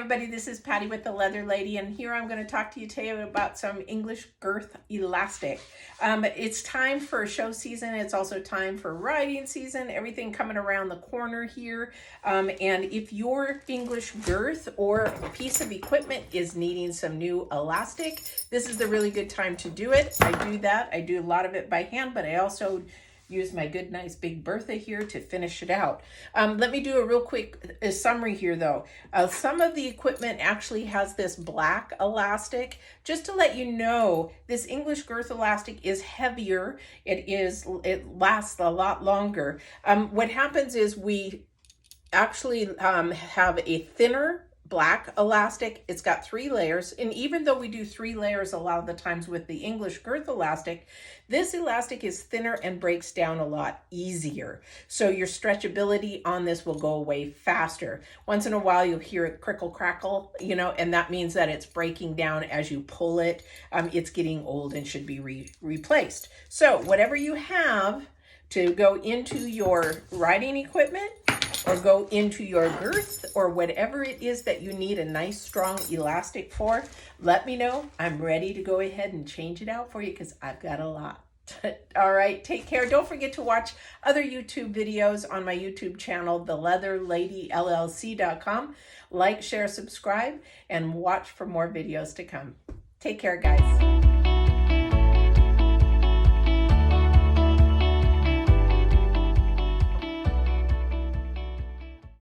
everybody, this is Patty with the Leather Lady, and here I'm going to talk to you today about some English girth elastic. It's time for show season. It's also time for riding season, everything coming around the corner here. And if your English girth or piece of equipment is needing some new elastic, this is the really good time to do it. I do that. I do a lot of it by hand, but I also use my good, nice big Bertha here to finish it out. Let me do a real quick summary here though. Some of the equipment actually has this black elastic. Just to let you know, this English girth elastic is heavier. It lasts a lot longer. What happens is we actually have a thinner black elastic. It's got 3 layers, and even though we do 3 layers a lot of the times with the English girth elastic, this elastic is thinner and breaks down a lot easier. So your stretchability on this will go away faster. Once in a while you'll hear it crickle crackle, and that means that it's breaking down as you pull it. It's getting old and should be replaced. So whatever you have to go into your riding equipment, or go into your girth, or whatever it is that you need a nice strong elastic for, let me know. I'm ready to go ahead and change it out for you because I've got a lot. All right, take care. Don't forget to watch other YouTube videos on my YouTube channel, theleatherladyllc.com. Like, share, subscribe, and watch for more videos to come. Take care, guys.